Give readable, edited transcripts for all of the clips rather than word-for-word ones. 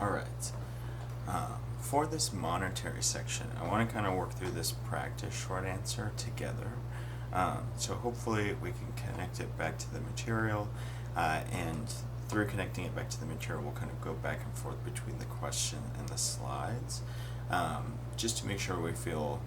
Alright, for this monetary section, I want to kind of work through this practice short answer together. So hopefully we can connect it back to the material, and through connecting it back to the material, we'll kind of go back and forth between the question and the slides, just to make sure we feel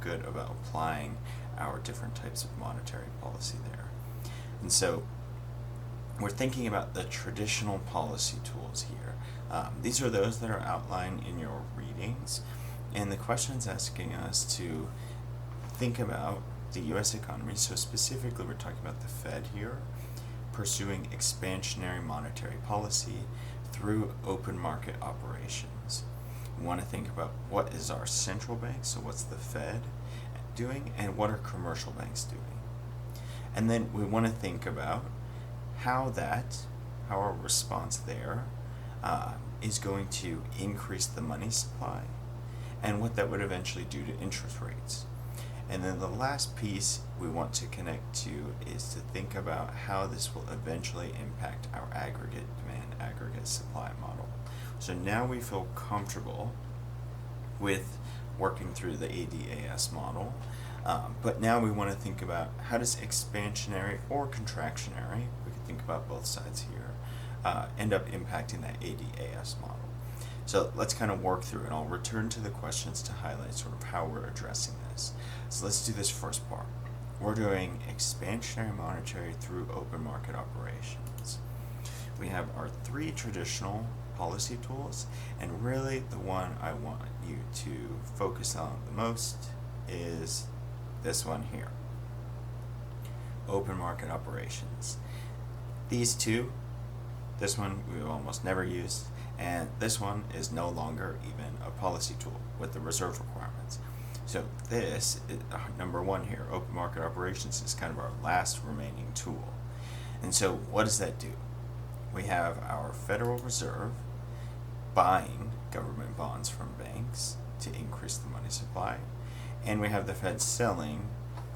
good about applying our different types of monetary policy there. And so we're thinking about the traditional policy tools here. These are those that are outlined in your readings, and the question is asking us to think about the U.S. economy. So specifically, we're talking about the Fed here, pursuing expansionary monetary policy through open market operations. We want to think about what is our central bank, so what's the Fed doing, and what are commercial banks doing. And then we want to think about how our response there is going to increase the money supply, and what that would eventually do to interest rates. And then the last piece we want to connect to is to think about how this will eventually impact our aggregate demand, aggregate supply model. So now we feel comfortable with working through the ADAS model, but now we want to think about how does expansionary or contractionary, we can think about both sides here, end up impacting that ADAS model. So let's kind of work through it. I'll return to the questions to highlight sort of how we're addressing this. So let's do this first part. We're doing expansionary monetary through open market operations. We have our three traditional policy tools, and really the one I want you to focus on the most is this one here, open market operations. These two, this one we've almost never used, and this one is no longer even a policy tool with the reserve requirements. So this is, number one here, open market operations, is kind of our last remaining tool. And so what does that do? We have our Federal Reserve buying government bonds from banks to increase the money supply, and we have the Fed selling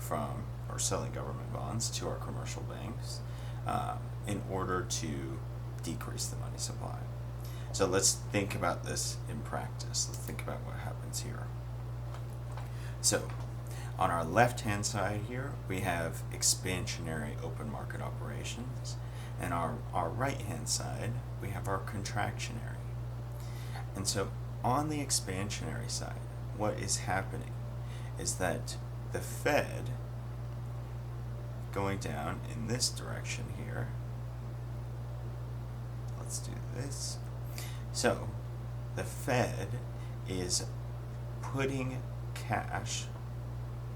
government bonds to our commercial banks in order to decrease the money supply. So let's think about this in practice. Let's think about what happens here. So on our left-hand side here, we have expansionary open market operations, and our right-hand side, we have our contractionary. And so on the expansionary side, what is happening is that the Fed, going down in this direction here, let's do this. So the Fed is putting cash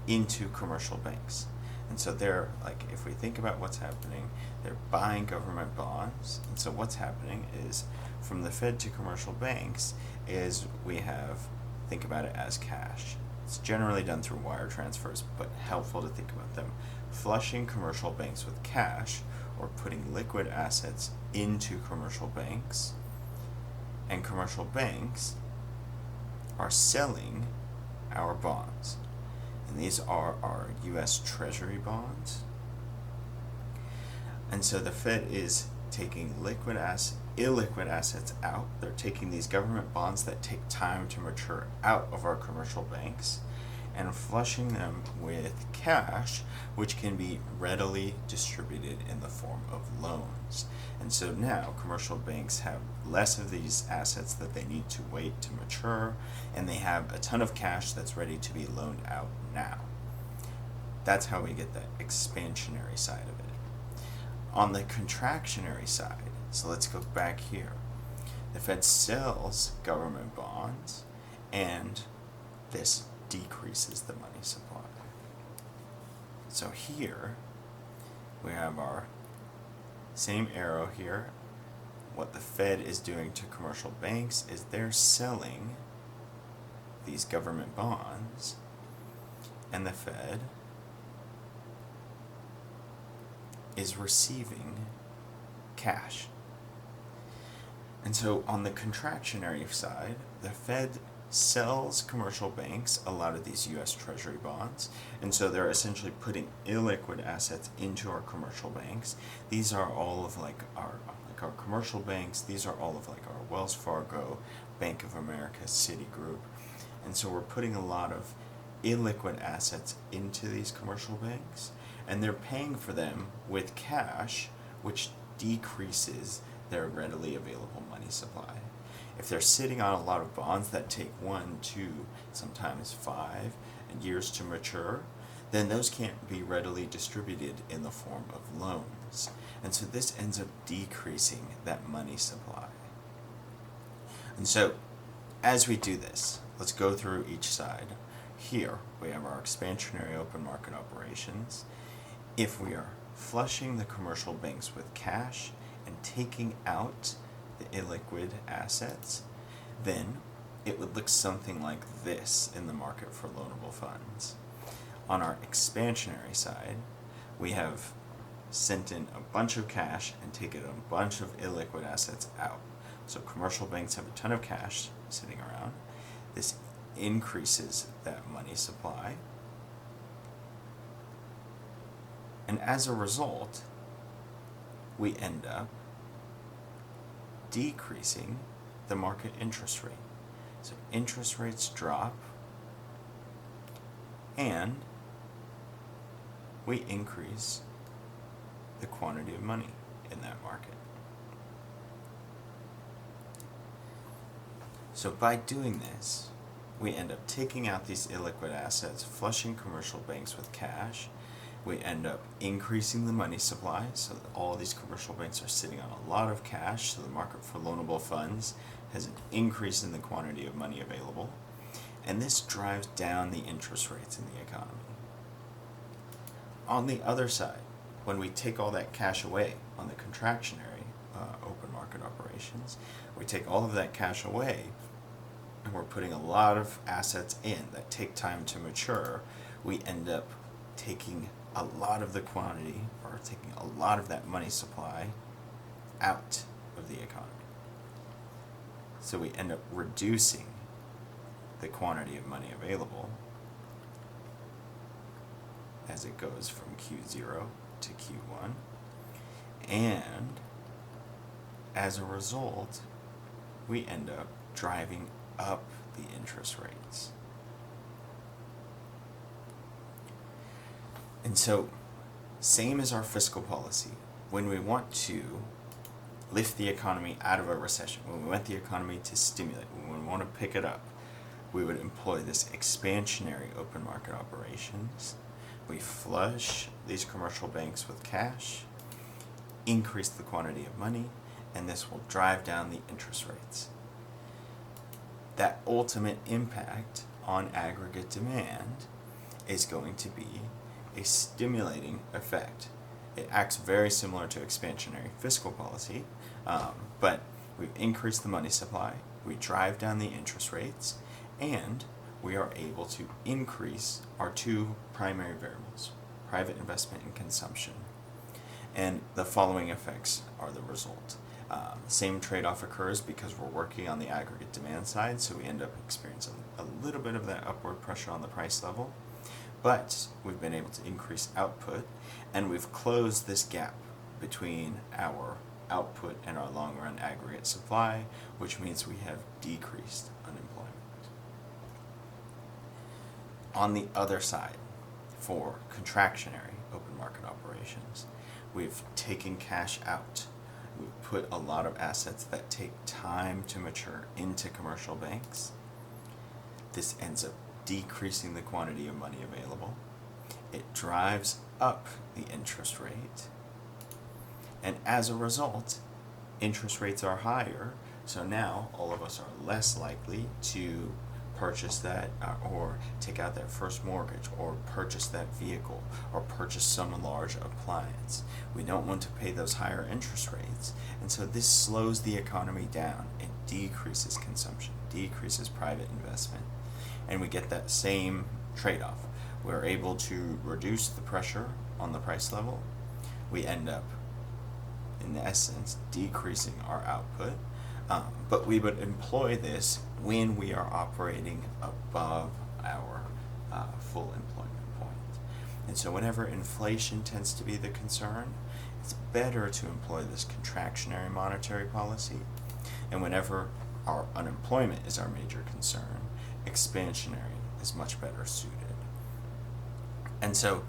into commercial banks. And so they're, like, if we think about what's happening, they're buying government bonds. And so what's happening is, from the Fed to commercial banks, is we have, think about it as cash. It's generally done through wire transfers, but helpful to think about them flushing commercial banks with cash, or putting liquid assets into commercial banks. And commercial banks are selling our bonds. And these are our U.S. Treasury bonds. And so the Fed is taking illiquid assets out. They're taking these government bonds that take time to mature out of our commercial banks and flushing them with cash, which can be readily distributed in the form of loans. And so now commercial banks have less of these assets that they need to wait to mature, and they have a ton of cash that's ready to be loaned out now. That's how we get the expansionary side of it. On the contractionary side, so let's go back here. The Fed sells government bonds, and this decreases the money supply. So here we have our same arrow here. What the Fed is doing to commercial banks is they're selling these government bonds, and the Fed is receiving cash. And so on the contractionary side, the Fed sells commercial banks a lot of these U.S. Treasury bonds, and so they're essentially putting illiquid assets into our commercial banks. These are all of our our commercial banks. These are all of like our Wells Fargo, Bank of America, Citigroup. And so we're putting a lot of illiquid assets into these commercial banks, and they're paying for them with cash, which decreases their readily available money supply. If they're sitting on a lot of bonds that take 1, 2, sometimes 5 years to mature, then those can't be readily distributed in the form of loans. And so this ends up decreasing that money supply. And so as we do this, let's go through each side. Here we have our expansionary open market operations. If we are flushing the commercial banks with cash and taking out the illiquid assets, then it would look something like this in the market for loanable funds. On our expansionary side, we have sent in a bunch of cash and taken a bunch of illiquid assets out. So commercial banks have a ton of cash sitting around. This increases that money supply. And as a result, we end up decreasing the market interest rate. So interest rates drop, and we increase the quantity of money in that market. So by doing this, we end up taking out these illiquid assets, flushing commercial banks with cash. We end up increasing the money supply, so that all these commercial banks are sitting on a lot of cash, so the market for loanable funds has an increase in the quantity of money available, and this drives down the interest rates in the economy. On the other side, when we take all that cash away on the contractionary open market operations, we take all of that cash away, and we're putting a lot of assets in that take time to mature. We end up taking a lot of the quantity, or taking a lot of that money supply out of the economy. So we end up reducing the quantity of money available as it goes from Q0 to Q1. And as a result, we end up driving up the interest rates. And so, same as our fiscal policy, when we want to lift the economy out of a recession, when we want the economy to stimulate, when we want to pick it up, we would employ this expansionary open market operations. We flush these commercial banks with cash, increase the quantity of money, and this will drive down the interest rates. That ultimate impact on aggregate demand is going to be a stimulating effect. It acts very similar to expansionary fiscal policy, but we've increased the money supply, we drive down the interest rates, and we are able to increase our two primary variables, private investment and consumption. And the following effects are the result. Same trade-off occurs because we're working on the aggregate demand side, so we end up experiencing a little bit of that upward pressure on the price level. But we've been able to increase output, and we've closed this gap between our output and our long-run aggregate supply, which means we have decreased unemployment. On the other side, for contractionary open market operations, we've taken cash out. We've put a lot of assets that take time to mature into commercial banks. This ends up decreasing the quantity of money available. It drives up the interest rate. And as a result, interest rates are higher, so now all of us are less likely to purchase that or take out that first mortgage or purchase that vehicle or purchase some large appliance. We don't want to pay those higher interest rates, and so this slows the economy down. It decreases consumption, decreases private investment, and we get that same trade-off. We're able to reduce the pressure on the price level. We end up, in essence, decreasing our output, but we would employ this when we are operating above our full employment point. And so whenever inflation tends to be the concern, it's better to employ this contractionary monetary policy. And whenever our unemployment is our major concern, expansionary is much better suited. And so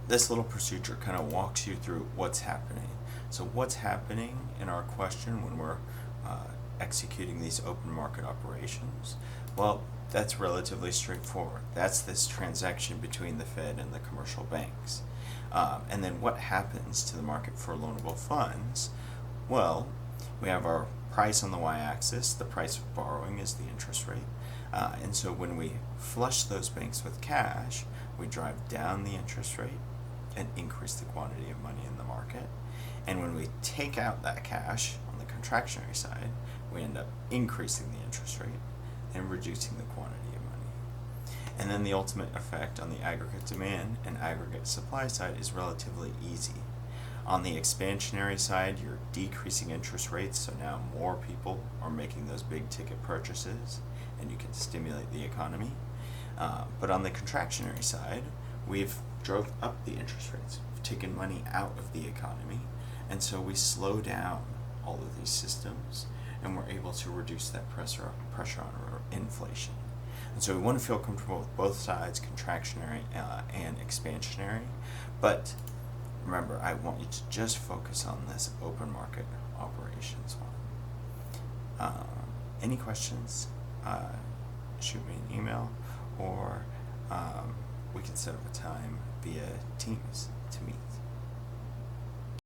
this little procedure kind of walks you through what's happening. So what's happening in our question when we're executing these open market operations? Well, that's relatively straightforward. That's this transaction between the Fed and the commercial banks. And then what happens to the market for loanable funds? Well, we have our price on the y-axis. The price of borrowing is the interest rate. And so when we flush those banks with cash, we drive down the interest rate and increase the quantity of money in the market. And when we take out that cash on the contractionary side, we end up increasing the interest rate and reducing the quantity of money. And then the ultimate effect on the aggregate demand and aggregate supply side is relatively easy. On the expansionary side, you're decreasing interest rates, so now more people are making those big ticket purchases, and you can stimulate the economy. But on the contractionary side, we've drove up the interest rates. We've taken money out of the economy, and so we slow down all of these systems, and we're able to reduce that pressure on inflation. And so we want to feel comfortable with both sides, contractionary and expansionary. But remember, I want you to just focus on this open market operations one. Any questions? Shoot me an email, or we can set up a time via Teams to meet.